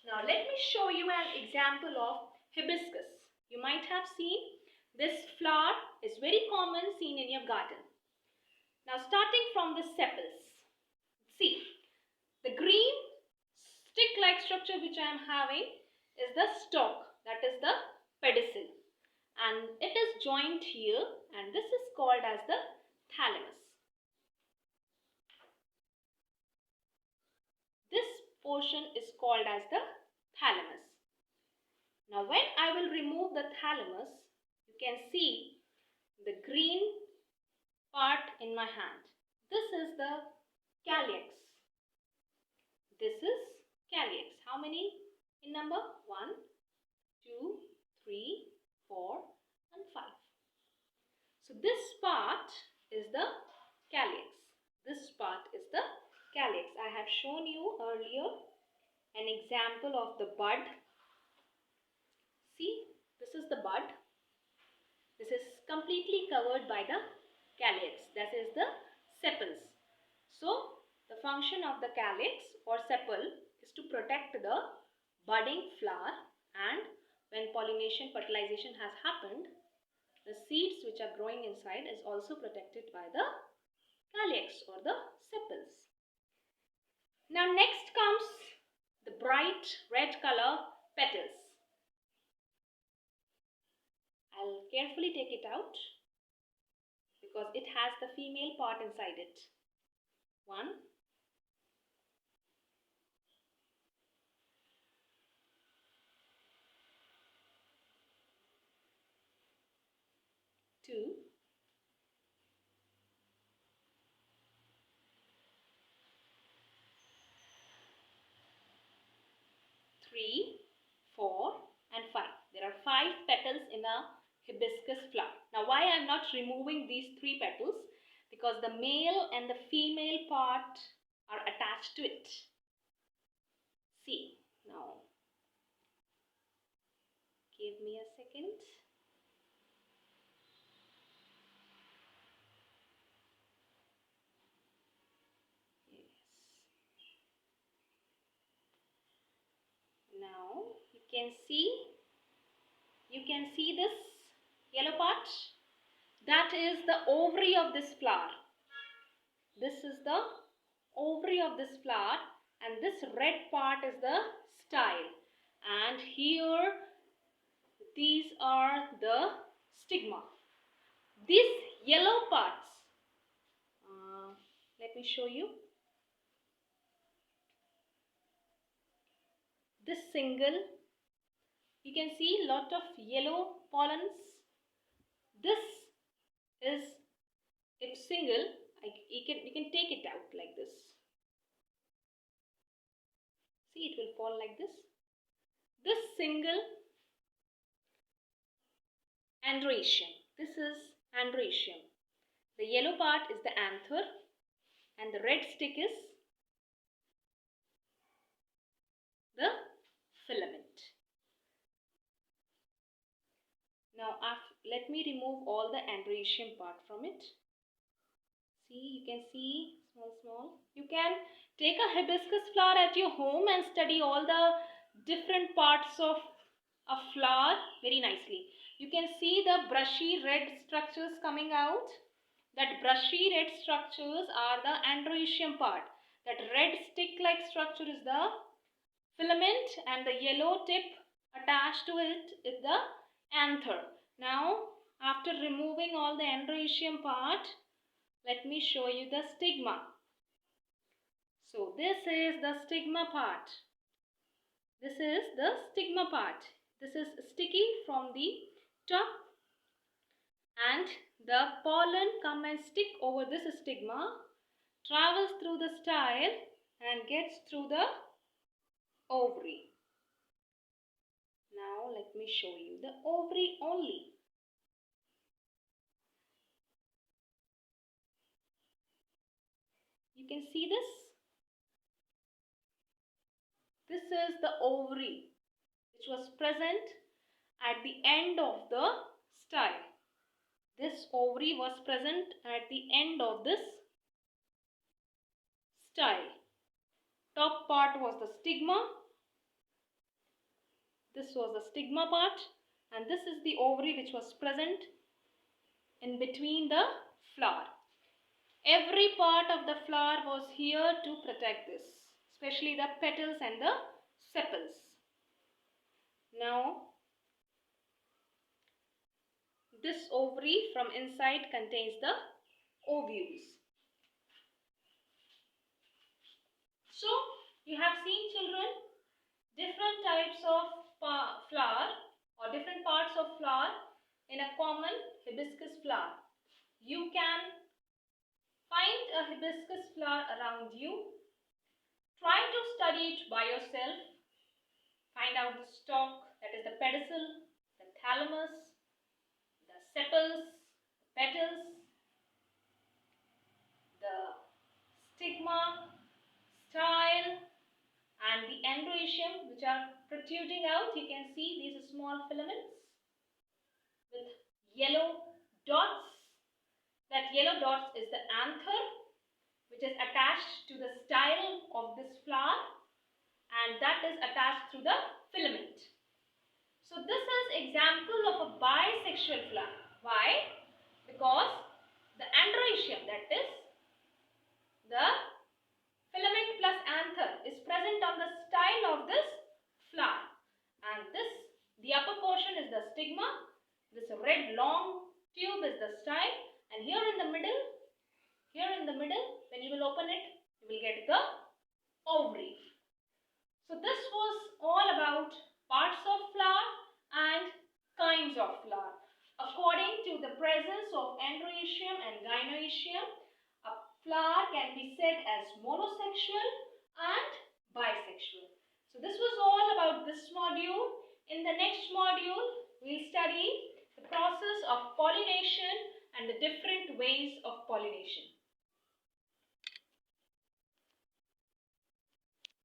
Now let me show you an example of hibiscus. You might have seen this flower is very common seen in your garden. Now starting from the sepals. See, the green stick-like structure which I am having is the stalk, that is the pedicel, and it is joined here, and this is called as the thalamus. This portion is called as the thalamus. Now when I will remove the thalamus, you can see the green part in my hand. This is the calyx. This is calyx. How many in number? 1, 2, 3, 4 and 5. So this part is the calyx. This part is the calyx. I have shown you earlier an example of the bud. See, this is the bud. This is completely covered by the calyx. That is the sepals. So the function of the calyx or sepal is to protect the budding flower, and when pollination fertilization has happened, the seeds which are growing inside is also protected by the calyx or the sepals. Now next comes the bright red color petals. I'll carefully take it out because it has the female part inside it. 1, 2, 3, 4 and 5. There are 5 petals in a hibiscus flower. Now why I am not removing these 3 petals? Because the male and the female part are attached to it. See, now give me a second. Now you can see this yellow part. That is the ovary of this flower. This is the ovary of this flower, and this red part is the style, and here these are the stigma. These yellow parts, let me show you. This single, you can see lot of yellow pollens. This is, if single, you can take it out like this. See, it will fall like this. This single androecium. This is androecium. The yellow part is the anther, and the red stick is the filament. Now let me remove all the androecium part from it. See, you can see small. You can take a hibiscus flower at your home and study all the different parts of a flower very nicely. You can see the brushy red structures coming out. That brushy red structures are the androecium part. That red stick-like structure is the filament, and the yellow tip attached to it is the anther. Now, after removing all the androecium part, let me show you the stigma. So this is the stigma part. This is the stigma part. This is sticky from the top, and the pollen come and stick over this stigma, travels through the style and gets through the ovary. Now let me show you the ovary only. You can see this. This is the ovary which was present at the end of the style. This ovary was present at the end of this style. Top part was the stigma, This was the stigma part, and this is the ovary which was present in between the flower. Every part of the flower was here to protect this, especially the petals and the sepals. Now, this ovary from inside contains the ovules. So, you have seen, children, different types of flower or different parts of flower in a common hibiscus flower. You can find a hibiscus flower around you. Try to study it by yourself. Find out the stalk, that is the pedicel, the thalamus, the sepals, the petals, the stigma, style, and the endoecium, which are protruding out. You can see these small filaments with yellow dots. That yellow dots is the anther, which is attached to the style of this flower, and that is attached to the filament. So this is example of a bisexual flower. Why? Because the androecium, that is the filament plus anther, is present on the style of this flower, and the upper portion is the stigma. This red long tube is the style, and here in the middle, when you will open it, you will get the ovary. So this was all about parts of flower and kinds of flower. According to the presence of androecium and gynoecium, a flower can be said as monosexual and bisexual. So this was all about this module. In the next module, we'll study the process of pollination and the different ways of pollination.